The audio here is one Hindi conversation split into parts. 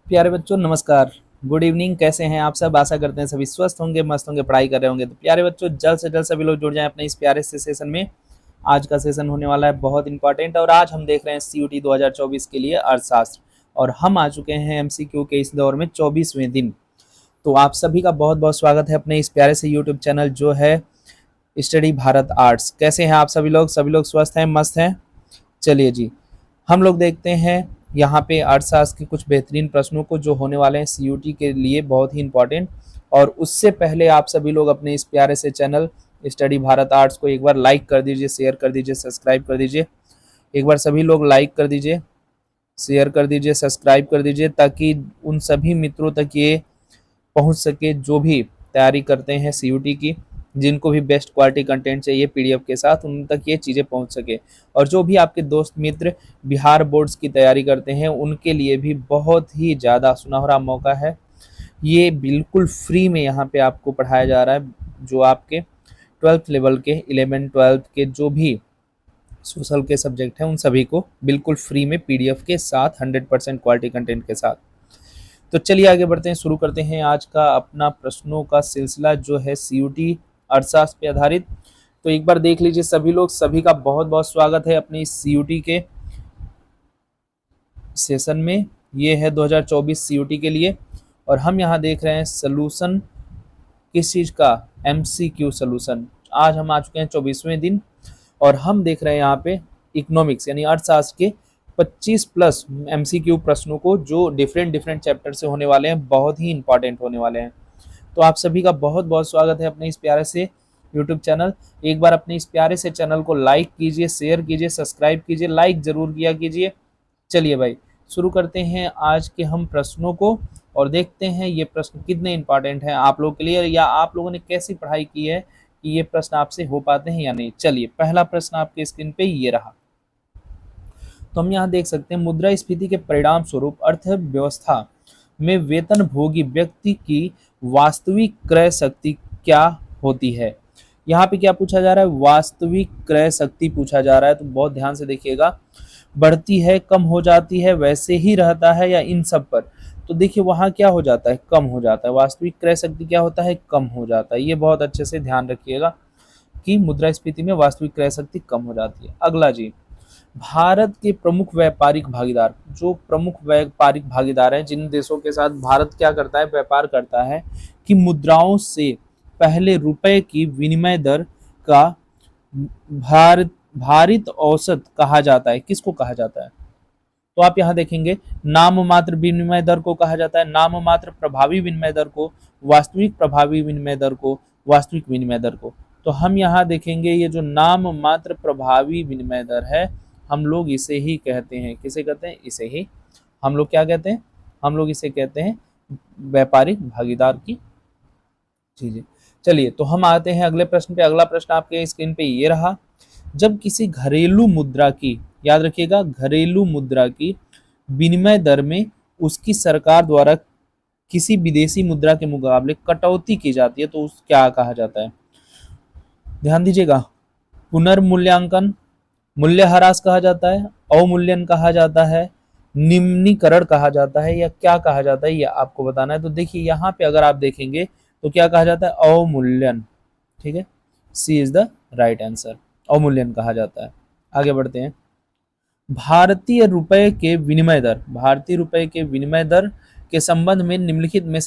प्यारे बच्चों नमस्कार। Good evening. कैसे हैं आप सब? आशा करते हैं सभी स्वस्थ होंगे, मस्त होंगे, पढ़ाई कर रहे होंगे। तो प्यारे बच्चों जल्द से जल्द सभी लोग जुड़ जाएं अपने इस प्यारे से सेशन में। आज का सेशन होने वाला है बहुत इंपॉर्टेंट और आज हम देख रहे हैं सीयूटी 2024 के लिए अर्थशास्त्र और हम आ चुके हैं एमसीक्यू के इस दौर में 24वें दिन। तो आप सभी का बहुत बहुत स्वागत है अपने इस प्यारे से यूट्यूब चैनल जो है स्टडी भारत आर्ट्स। कैसे हैं आप सभी लोग? सभी लोग स्वस्थ हैं, मस्त हैं? चलिए जी, हम लोग देखते हैं यहाँ पे अर्थशास्त्र के कुछ बेहतरीन प्रश्नों को जो होने वाले हैं सीयूटी के लिए बहुत ही इंपॉर्टेंट। और उससे पहले आप सभी लोग अपने इस प्यारे से चैनल स्टडी भारत आर्ट्स को एक बार लाइक कर दीजिए, शेयर कर दीजिए, सब्सक्राइब कर दीजिए। एक बार सभी लोग लाइक कर दीजिए, शेयर कर दीजिए, सब्सक्राइब कर दीजिए ताकि उन सभी मित्रों तक ये पहुंच सके जो भी तैयारी करते हैं सीयूटी की, जिनको भी बेस्ट क्वालिटी कंटेंट चाहिए पीडीएफ के साथ, उन तक ये चीज़ें पहुंच सके। और जो भी आपके दोस्त मित्र बिहार बोर्ड्स की तैयारी करते हैं उनके लिए भी बहुत ही ज़्यादा सुनहरा मौका है। ये बिल्कुल फ्री में यहाँ पे आपको पढ़ाया जा रहा है। जो आपके 12th लेवल के 11 12th के जो भी सोशल के सब्जेक्ट हैं उन सभी को बिल्कुल फ्री में पीडीएफ के साथ 100% क्वालिटी कंटेंट के साथ। तो चलिए आगे बढ़ते हैं, शुरू करते हैं आज का अपना प्रश्नों का सिलसिला जो है सीयूटी अर्थशास्त्र पे आधारित। तो एक बार देख लीजिए सभी लोग, सभी का बहुत बहुत स्वागत है अपनी सीयूटी के सेशन में। ये है 2024 सीयूटी के लिए और हम यहाँ देख रहे हैं सोल्यूशन किस चीज़ का? MCQ solution. आज हम आ चुके हैं 24वें दिन और हम देख रहे हैं यहाँ पे इकोनॉमिक्स यानी अर्थशास्त्र के 25 प्लस एमसीक्यू प्रश्नों को जो डिफरेंट चैप्टर से होने वाले हैं, बहुत ही इंपॉर्टेंट होने वाले हैं। तो आप सभी का बहुत बहुत स्वागत है अपने इस प्यारे से यूट्यूब चैनल। एक बार अपने इस प्यारे से चैनल को लाइक कीजिए, शेयर कीजिए, सब्सक्राइब कीजिए, लाइक जरूर किया कीजिए। चलिए भाई शुरू करते हैं आज के हम प्रश्नों को और देखते हैं ये प्रश्न कितने इंपॉर्टेंट हैं आप लोगों के लिए या आप लोगों ने कैसी पढ़ाई की है कि ये प्रश्न आपसे हो पाते हैं या नहीं। चलिए पहला प्रश्न आपके स्क्रीन पे ये रहा। तो हम यहाँ देख सकते हैं मुद्रास्फीति के परिणाम स्वरूप अर्थव्यवस्था में वेतन भोगी व्यक्ति की वास्तविक क्रय शक्ति क्या होती है। यहाँ पे क्या पूछा जा रहा है? वास्तविक क्रय शक्ति पूछा जा रहा है। तो बहुत ध्यान से देखिएगा, बढ़ती है, कम हो जाती है, वैसे ही रहता है या इन सब पर? तो देखिए वहाँ क्या हो जाता है? कम हो जाता है। वास्तविक क्रय शक्ति क्या होता है? कम हो जाता है। ये बहुत अच्छे से ध्यान रखिएगा कि मुद्रास्फीति में वास्तविक क्रय शक्ति कम हो जाती है। अगला जी, भारत के प्रमुख व्यापारिक भागीदार, जो प्रमुख व्यापारिक भागीदार हैं जिन देशों के साथ भारत क्या करता है? व्यापार करता है कि मुद्राओं से पहले रुपए की विनिमय दर का भारित औसत कहा जाता है। किसको कहा जाता है? तो आप यहाँ देखेंगे नाम मात्र विनिमय दर को कहा जाता है, नाम मात्र प्रभावी विनिमय दर को, वास्तविक प्रभावी विनिमय दर को, वास्तविक विनिमय दर को। तो हम यहाँ देखेंगे ये जो नाम मात्र प्रभावी विनिमय दर है हम लोग इसे ही कहते हैं, किसे कहते हैं? इसे ही हम लोग क्या कहते हैं? हम लोग इसे कहते हैं व्यापारिक भागीदार की चीजें। चलिए तो हम आते हैं अगले प्रश्न पे। अगला प्रश्न आपके स्क्रीन पे ये रहा। जब किसी घरेलू मुद्रा की, याद रखिएगा घरेलू मुद्रा की विनिमय दर में उसकी सरकार द्वारा किसी विदेशी मुद्रा के मुकाबले कटौती की जाती है तो उस क्या कहा जाता है? ध्यान दीजिएगा, पुनर्मूल्यांकन, मूल्यह्रास कहा जाता है, अवमूल्यन कहा जाता है, निम्नीकरण कहा जाता है या क्या कहा जाता है ये आपको बताना है। तो देखिए यहाँ पे अगर आप देखेंगे तो क्या कहा जाता है? अवमूल्यन। ठीक है, c is the right answer, अवमूल्यन कहा जाता है। आगे बढ़ते हैं। भारतीय रुपए के विनिमय दर, भारतीय रुपए के विनिमय दर के संबंध में निम्नलिखित में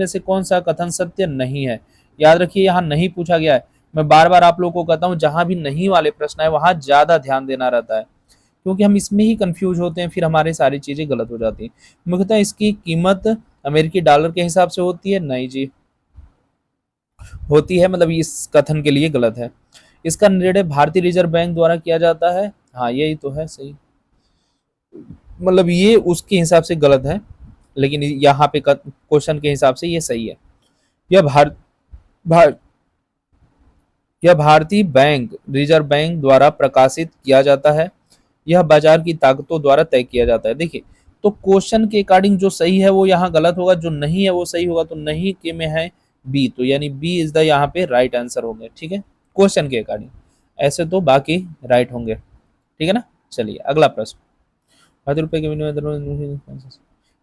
से कौन सा कथन सत्य नहीं है? याद रखिए यहाँ नहीं पूछा गया है। मैं बार बार आप लोगों को कहता हूँ जहां भी नहीं वाले प्रश्न है वहां ज्यादा ध्यान देना रहता है क्योंकि हम इसमें ही कंफ्यूज होते हैं, फिर हमारी सारी चीजें गलत हो जाती हैं। मुख्यतः इसकी कीमत अमेरिकी डॉलर के हिसाब से होती है? नहीं जी, होती है, मतलब इस कथन के लिए गलत है। इसका निर्णय भारतीय रिजर्व बैंक द्वारा किया जाता है? हाँ यही तो है सही, मतलब ये उसके हिसाब से गलत है लेकिन यहाँ पे क्वेश्चन के हिसाब से ये सही है। यह भार, यह भारतीय बैंक रिजर्व बैंक द्वारा प्रकाशित किया जाता है। यह बाजार की ताकतों द्वारा तय किया जाता है। देखिए तो क्वेश्चन के अकॉर्डिंग जो सही है वो यहाँ गलत होगा, जो नहीं है वो सही होगा। तो नहीं के में है बी, तो यानी बी इज द यहाँ पे राइट आंसर होंगे। ठीक है, क्वेश्चन के अकॉर्डिंग, ऐसे तो बाकी राइट होंगे। ठीक है ना। चलिए अगला प्रश्न। भारतीय रुपए के विनिमय दर में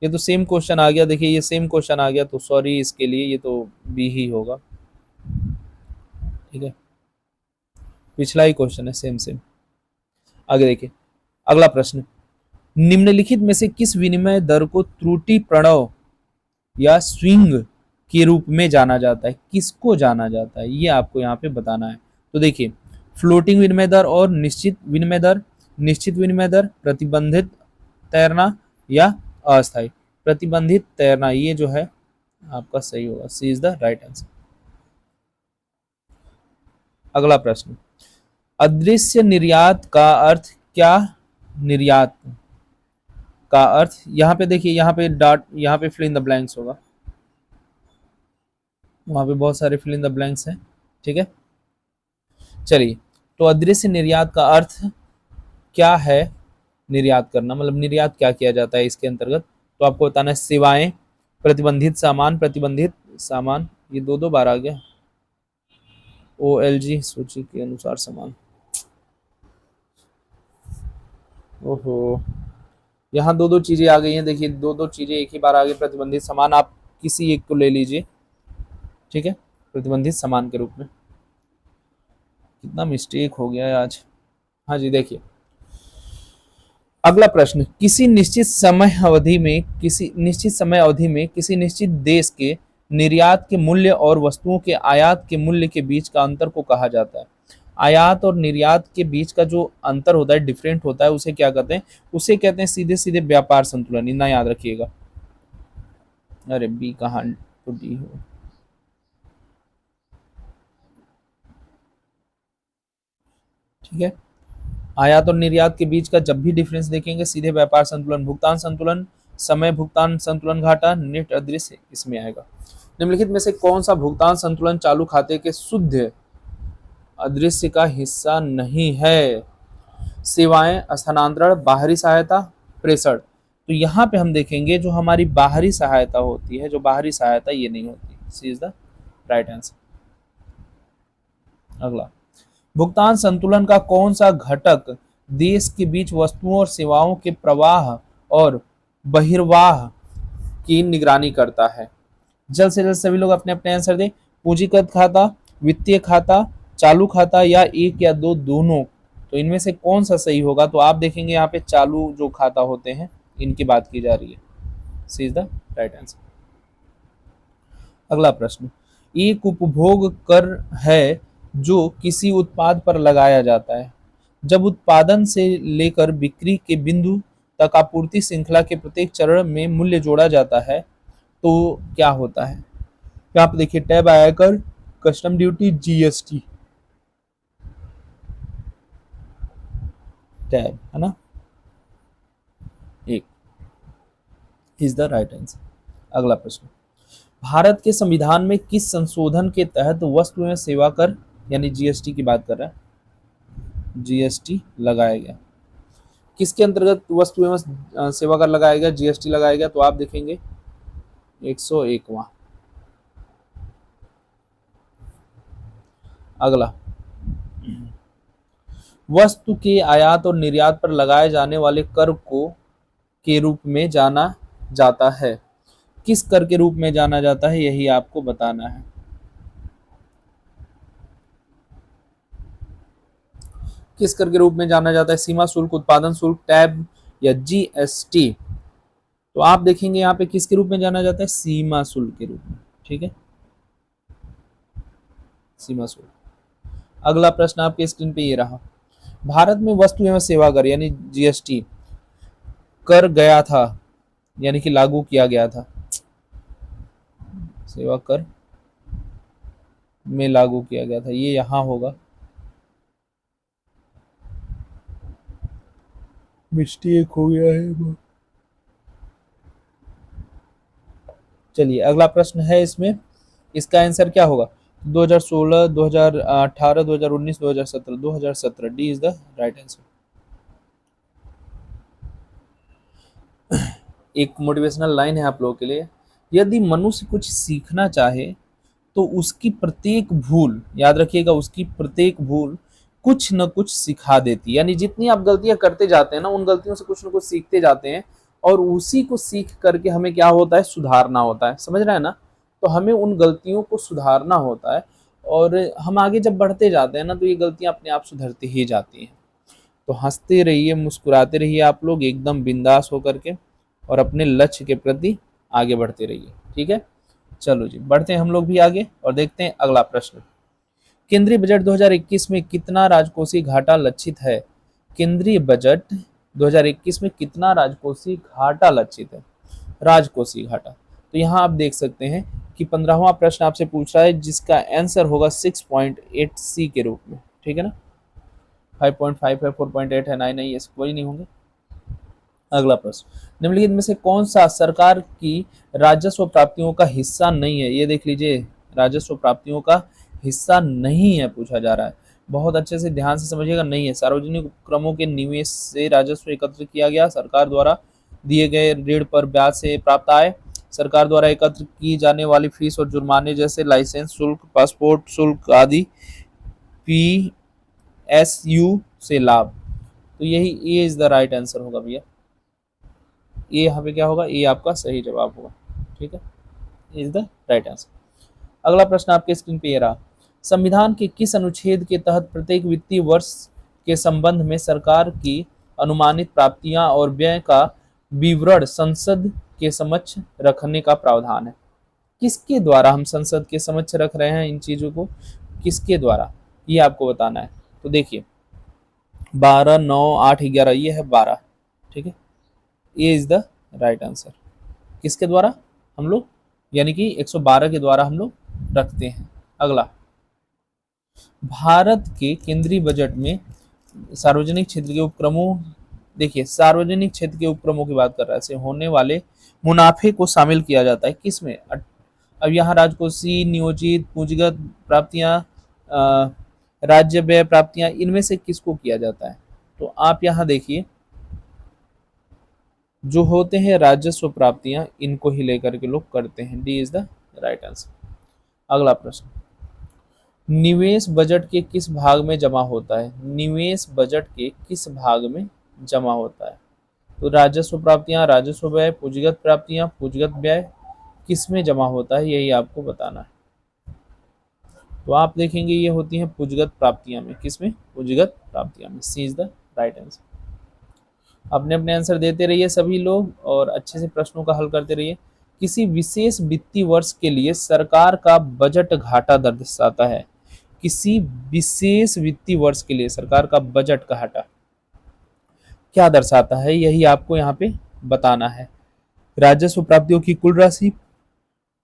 ये तो सेम क्वेश्चन आ गया। देखिए ये सेम क्वेश्चन आ गया, तो सॉरी इसके लिए, ये तो बी ही होगा। ठीक है, पिछला ही क्वेश्चन है, सेम सेम। आगे देखिए अगला प्रश्न, निम्नलिखित में से किस विनिमय दर को त्रुटि प्रणव या स्विंग के रूप में जाना जाता है? किसको जाना जाता है ये आपको यहाँ पे बताना है। तो देखिए फ्लोटिंग विनिमय दर और निश्चित विनिमय दर, निश्चित विनिमय दर, प्रतिबंधित तैरना या अस्थायी। प्रतिबंधित तैरना ये जो है आपका सही होगा, सी इज द राइट आंसर। अगला प्रश्न, अदृश्य निर्यात का अर्थ क्या? निर्यात का अर्थ यहाँ पे देखिए, यहाँ पे डॉट, यहाँ पे फिल इन द ब्लैंक्स होगा, वहां पे बहुत सारे फिल इन द ब्लैंक्स हैं। ठीक है, चलिए, तो अदृश्य निर्यात का अर्थ क्या है? निर्यात करना मतलब निर्यात क्या किया जाता है इसके अंतर्गत? तो आपको बताना है सेवाएं, प्रतिबंधित सामान, प्रतिबंधित सामान, ये दो दो बार आ गया, OLG सूची के अनुसार सामान। ओहो, यहाँ दो दो चीजें आ गई हैं। देखिए दो दो चीजें एक ही बार आ गई, प्रतिबंधित सामान, आप किसी एक को ले लीजिए। ठीक है, प्रतिबंधित सामान के रूप में। कितना मिस्टेक हो गया है आज। हाँ जी, देखिए अगला प्रश्न, किसी निश्चित समय अवधि में, किसी निश्चित समय अवधि में किसी निश्चित देश के निर्यात के मूल्य और वस्तुओं के आयात के मूल्य के बीच का अंतर को कहा जाता है। आयात और निर्यात के बीच का जो अंतर होता है, डिफरेंट होता है, उसे क्या कहते हैं? उसे कहते हैं सीधे सीधे व्यापार संतुलन। इतना याद रखिएगा। अरे बी कहाँ तो डी हो। ठीक है, आयात और निर्यात के बीच का जब भी डिफरेंस देखेंगे सीधे व्यापार संतुलन, भुगतान संतुलन, समय भुगतान संतुलन घाटा, नेट अदृश्य इसमें आएगा। निम्नलिखित में से कौन सा भुगतान संतुलन चालू खाते के शुद्ध अदृश्य का हिस्सा नहीं है? सेवाएं, स्थानांतरण, बाहरी सहायता, प्रेषण। तो यहाँ पे हम देखेंगे जो हमारी बाहरी सहायता होती है, जो बाहरी सहायता ये नहीं होती। सी इज द राइट आंसर। अगला, भुगतान संतुलन का कौन सा घटक देश के बीच वस्तुओं और सेवाओं के प्रवाह और बहिर्वाह की निगरानी करता है? जल्द से जल्द सभी लोग अपने अपने आंसर दें। पूंजीगत खाता, वित्तीय खाता, चालू खाता या एक या दो दोनों? तो इनमें से कौन सा सही होगा? तो आप देखेंगे यहाँ पे चालू जो खाता होते हैं इनकी बात की जा रही है। C is the right answer. अगला प्रश्न, एक उपभोग कर है जो किसी उत्पाद पर लगाया जाता है। जब उत्पादन से लेकर बिक्री के बिंदु तक आपूर्ति श्रृंखला के प्रत्येक चरण में मूल्य जोड़ा जाता है तो क्या होता है? यहाँ पे देखिए टैब आयकर, कस्टम ड्यूटी, GST। टैब है ना, एक इज द राइट आंसर। अगला प्रश्न, भारत के संविधान में किस संशोधन के तहत वस्तु एवं सेवा कर यानी GST की बात कर रहा है, GST लगाया गया? किसके अंतर्गत वस्तु एवं सेवा कर लगाया गया, GST लगाया गया? तो आप देखेंगे 101वां। अगला, वस्तु के आयात और निर्यात पर लगाए जाने वाले कर को के रूप में जाना जाता है। किस कर के रूप में जाना जाता है यही आपको बताना है। किस कर के रूप में जाना जाता है? सीमा शुल्क, उत्पादन शुल्क, टैब या GST? तो आप देखेंगे यहाँ पे किसके रूप में जाना जाता है? सीमा शुल्क के रूप में। ठीक है, सीमा शुल्क। अगला प्रश्न आपके स्क्रीन पे ये रहा, भारत में वस्तु एवं सेवा कर यानी GST कर गया था यानी कि लागू किया गया था, सेवा कर में लागू किया गया था, ये यहां होगा, मिस्टेक हो गया है। चलिए अगला प्रश्न है इसमें, इसका आंसर क्या होगा? 2016, 2018, 2019, 2017? 2017 D is the right answer. एक मोटिवेशनल लाइन है आप लोगों के लिए, यदि मनुष्य कुछ सीखना चाहे तो उसकी प्रत्येक भूल, याद रखिएगा, उसकी प्रत्येक भूल कुछ न कुछ सिखा देती है। यानी जितनी आप गलतियां करते जाते हैं ना, उन गलतियों से कुछ न कुछ सीखते जाते हैं, और उसी को सीख करके हमें क्या होता है, सुधारना होता है। समझ रहे हैं ना? तो हमें उन गलतियों को सुधारना होता है, और हम आगे जब बढ़ते जाते हैं ना, तो ये गलतियां अपने आप सुधरती ही जाती हैं। तो हंसते रहिए, मुस्कुराते रहिए आप लोग एकदम बिंदास होकर के, और अपने लक्ष्य के प्रति आगे बढ़ते रहिए। ठीक है, चलो जी, बढ़ते हैं हम लोग भी आगे और देखते हैं अगला प्रश्न। केंद्रीय बजट 2021 में कितना राजकोषीय घाटा लक्षित है? केंद्रीय बजट 2021 में कितना राजकोषीय घाटा लक्षित है? राजकोषीय घाटा, तो यहाँ आप देख सकते हैं कि 15वां प्रश्न आपसे पूछ रहा है, जिसका आंसर होगा 6.8 सी के रूप में। ठीक है ना? 5.5 है, 4.8 है, 9 नहीं, ऐसे कोई नहीं होंगे। अगला प्रश्न, निम्नलिखित में से कौन सा सरकार की राजस्व प्राप्तियों का हिस्सा नहीं है? ये देख लीजिए, राजस्व प्राप्तियों का हिस्सा नहीं है पूछा जा रहा है। बहुत अच्छे से ध्यान से समझिएगा, नहीं है। सार्वजनिक उपक्रमों के निवेश से राजस्व एकत्र किया गया, सरकार द्वारा दिए गए ऋण पर ब्याज से प्राप्त आय, सरकार द्वारा एकत्र की जाने वाली फीस और जुर्माने जैसे लाइसेंस शुल्क, पासपोर्ट शुल्क आदि, PSU से लाभ। तो यही ए इज द राइट आंसर होगा भैया। ये यहाँ पे क्या होगा, ये आपका सही जवाब होगा। ठीक है, इज द राइट आंसर। अगला प्रश्न आपके स्क्रीन पे ये रहा, संविधान के किस अनुच्छेद के तहत प्रत्येक वित्तीय वर्ष के संबंध में सरकार की अनुमानित प्राप्तियां और व्यय का विवरण संसद के समक्ष रखने का प्रावधान है? किसके द्वारा हम संसद के समक्ष रख रहे हैं इन चीजों को, किसके द्वारा, ये आपको बताना है। तो देखिए, 12, 9, 8, 11, ये है 12। ठीक है, ये इज द राइट आंसर। किसके द्वारा हम लोग, यानी कि 112 के द्वारा हम लोग रखते हैं। अगला, भारत के केंद्रीय बजट में सार्वजनिक क्षेत्र के उपक्रमों, देखिए सार्वजनिक क्षेत्र के उपक्रमों की बात कर रहा है, से होने वाले मुनाफे को शामिल किया जाता है किसमें? अब यहाँ राजकोषीय, नियोजित, पूंजीगत प्राप्तियां, राज्य व्यय प्राप्तियां, इनमें से किसको किया जाता है? तो आप यहाँ देखिए, जो होते हैं राजस्व प्राप्तियां, इनको ही लेकर के लोग करते हैं। D is the right answer. अगला प्रश्न, निवेश बजट के किस भाग में जमा होता है? निवेश बजट के किस भाग में जमा होता है? तो राजस्व प्राप्तियां, राजस्व व्यय, पूंजीगत प्राप्तियां, पूंजीगत व्यय, किस में जमा होता है, यही आपको बताना है। तो आप देखेंगे ये होती है पूंजीगत प्राप्तियां में। किसमें? पूंजीगत प्राप्तियां में। सी इज द राइट आंसर। अपने अपने आंसर देते रहिए सभी लोग, और अच्छे से प्रश्नों का हल करते रहिए। किसी विशेष वित्तीय वर्ष के लिए सरकार का बजट घाटा दर्शाता है। किसी विशेष वित्तीय वर्ष के लिए सरकार का बजट घाटा क्या दर्शाता है, यही आपको यहाँ पे बताना है। राजस्व प्राप्तियों की कुल राशि,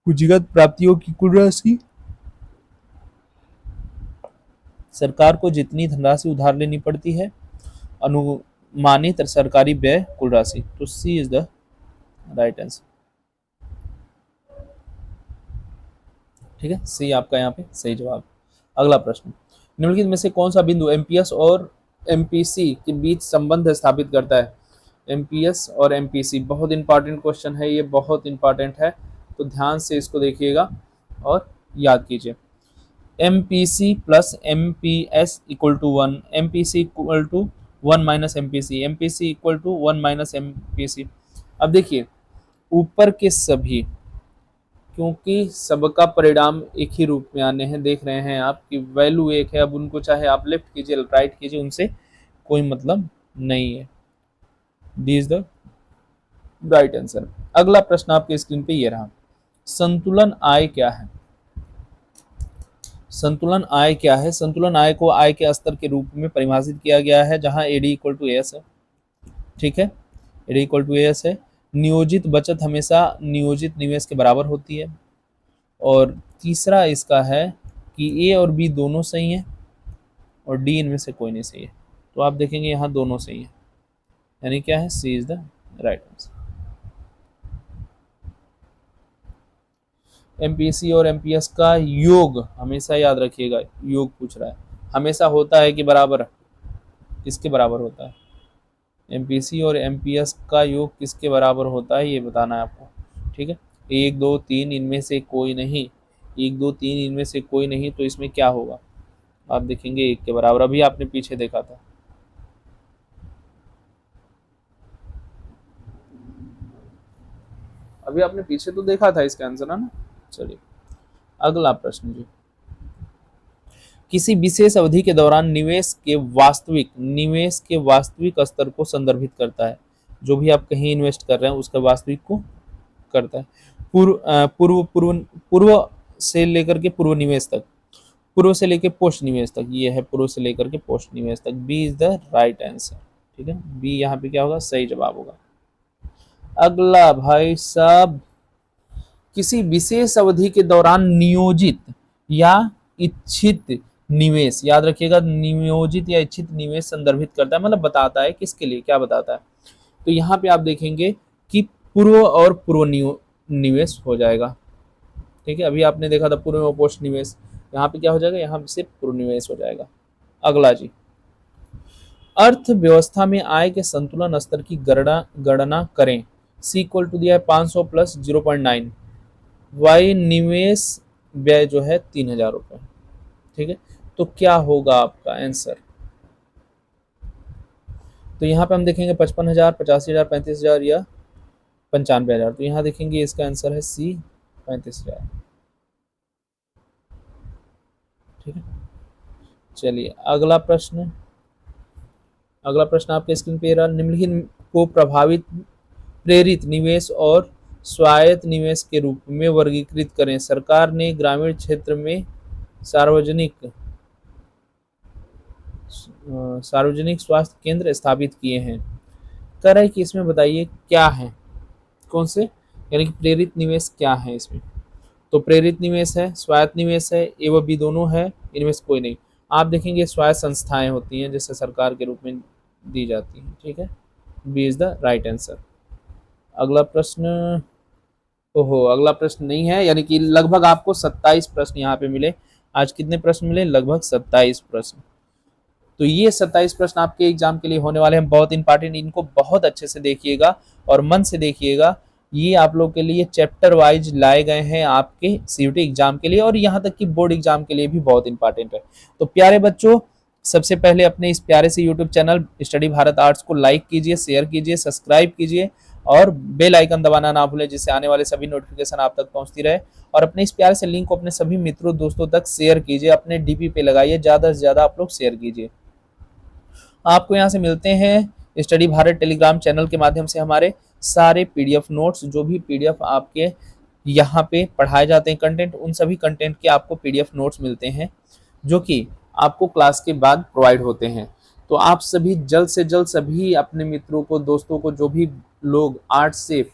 पूंजीगत प्राप्तियों की कुल राशि, सरकार को जितनी धनराशि उधार लेनी पड़ती है, अनुमानित सरकारी व्यय कुल राशि। तो सी इज द राइट आंसर। ठीक है, सी आपका यहाँ पे सही जवाब। अगला प्रश्न, निम्नलिखित में से कौन सा बिंदु एमपीएस और एमपीसी के बीच संबंध स्थापित करता है? एमपीएस और एमपीसी बहुत इंपॉर्टेंट क्वेश्चन है, ये बहुत इंपॉर्टेंट है, तो ध्यान से इसको देखिएगा और याद कीजिए। MPC plus MPS equal to 1, MPC equal to 1 minus MPC, MPC equal to 1 minus MPC. अब देखिए, ऊपर के सभी, क्योंकि सबका परिणाम एक ही रूप में आने हैं, देख रहे हैं आप कि वैल्यू एक है। अब उनको चाहे आप लेफ्ट कीजिए, राइट कीजिए, उनसे कोई मतलब नहीं है। D is the right answer. अगला प्रश्न आपके स्क्रीन पे ये रहा, संतुलन आय क्या है? संतुलन आय क्या है? संतुलन आय को आय के स्तर के रूप में परिभाषित किया गया है, जहां एडी इक्वल टू एस है। ठीक है, एडी इक्वल टू एस है। नियोजित बचत हमेशा नियोजित निवेश के बराबर होती है। और तीसरा इसका है कि ए और बी दोनों सही हैं, और डी इनमें से कोई नहीं सही है। तो आप देखेंगे यहाँ दोनों सही है, यानी क्या है, c is the right answer. MPC और एमपीएस का योग हमेशा याद रखिएगा, योग पूछ रहा है, हमेशा होता है कि बराबर? किसके बराबर होता है? एमपीसी और एमपीएस का योग किसके बराबर होता है, ये बताना है आपको। ठीक है, 1, 2, 3 इनमें से कोई नहीं, 1, 2, 3 इनमें से कोई नहीं, तो इसमें क्या होगा? आप देखेंगे 1 के बराबर। अभी आपने पीछे देखा था। अभी आपने पीछे तो देखा था इसका आंसर, है ना। चलिए अगला प्रश्न जी। किसी विशेष अवधि के दौरान निवेश के वास्तविक स्तर को संदर्भित करता है। जो भी आप कहीं इन्वेस्ट कर रहे हैं उसका वास्तविक को करता है। पूर्व से लेकर के पूर्व निवेश तक, पूर्व से लेकर पोस्ट निवेश तक, ये है पूर्व से लेकर के पोस्ट निवेश तक। B is the right answer. ठीक है, बी यहाँ पे क्या होगा, सही जवाब होगा। अगला भाई साहब, किसी विशेष अवधि के दौरान नियोजित या इच्छित निवेश, याद रखिएगा नियोजित या इच्छित निवेश संदर्भित करता है, मतलब बताता है किसके लिए, क्या बताता है। तो यहाँ पे आप देखेंगे कि पूर्व और पूर्व निवेश हो जाएगा। ठीक है, अभी आपने देखा था पूर्व और पोस्ट निवेश, यहाँ पे क्या हो जाएगा, यहाँ से पूर्व निवेश हो जाएगा। अगला जी, अर्थव्यवस्था में आय के संतुलन स्तर की गणना करें। सी इक्वल टू दिया है 500 प्लस 0.9, वाई निवेश व्यय जो है 3000 रुपये। ठीक है, तो क्या होगा आपका आंसर। तो यहाँ पे हम देखेंगे 55,000, 85,000, 35,000 या 95,000। तो यहाँ देखेंगे इसका आंसर है सी 35,000। ठीक है, चलिए अगला प्रश्न। अगला प्रश्न आपके स्क्रीन पे रहा, निम्नलिखित को प्रेरित निवेश और स्वायत्त निवेश के रूप में वर्गीकृत करें। सरकार ने ग्रामीण क्षेत्र में सार्वजनिक स्वास्थ्य केंद्र स्थापित किए हैं। कह रहा है कि इसमें बताइए क्या है, कौन से, यानी कि प्रेरित निवेश क्या है इसमें। तो प्रेरित निवेश है, स्वायत्त निवेश है, ए व बी दोनों है, इनमें से कोई नहीं। आप देखेंगे स्वायत्त संस्थाएं होती हैं जैसे सरकार के रूप में दी जाती हैं। ठीक है, B is the right answer. अगला प्रश्न, ओहो अगला प्रश्न नहीं है, यानी कि लगभग आपको 27 प्रश्न यहाँ पे मिले। आज कितने प्रश्न मिले, लगभग 27 प्रश्न। तो ये 27 प्रश्न आपके एग्जाम के लिए होने वाले हैं, बहुत इंपॉर्टेंट। इनको बहुत अच्छे से देखिएगा और मन से देखिएगा। ये आप लोग के लिए चैप्टर वाइज लाए गए हैं आपके सीयूटी एग्जाम के लिए, और यहाँ तक कि बोर्ड एग्जाम के लिए भी बहुत इंपॉर्टेंट है। तो प्यारे बच्चों, सबसे पहले अपने इस प्यारे से YouTube channel study Bharat arts को लाइक कीजिए, शेयर कीजिए, सब्सक्राइब कीजिए और बेल आइकन दबाना ना भूलें, जिससे आने वाले सभी नोटिफिकेशन आप तक पहुंचती रहे। और अपने इस प्यारे से लिंक को अपने सभी मित्रों दोस्तों तक शेयर कीजिए, अपने डीपी पे लगाइए, ज़्यादा से ज़्यादा आप लोग शेयर कीजिए। आपको यहाँ से मिलते हैं स्टडी भारत टेलीग्राम चैनल के माध्यम से हमारे सारे पीडीएफ नोट्स, जो भी पीडीएफ आपके यहाँ पे पढ़ाए जाते हैं कंटेंट, उन सभी कंटेंट के आपको पीडीएफ नोट्स मिलते हैं, जो कि आपको क्लास के बाद प्रोवाइड होते हैं। तो आप सभी जल्द से जल्द सभी अपने मित्रों को, दोस्तों को, जो भी लोग आर्ट्स से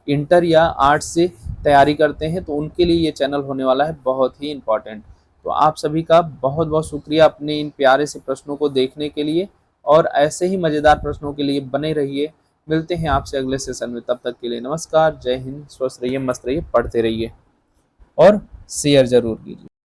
इंटर या आर्ट्स से तैयारी करते हैं, तो उनके लिए ये चैनल होने वाला है बहुत ही इम्पॉर्टेंट। तो आप सभी का बहुत बहुत शुक्रिया अपने इन प्यारे से प्रश्नों को देखने के लिए, और ऐसे ही मज़ेदार प्रश्नों के लिए बने रहिए। मिलते हैं आपसे अगले सेशन में, तब तक के लिए नमस्कार, जय हिंद, स्वस्थ रहिए, मस्त रहिए, पढ़ते रहिए और शेयर जरूर कीजिए।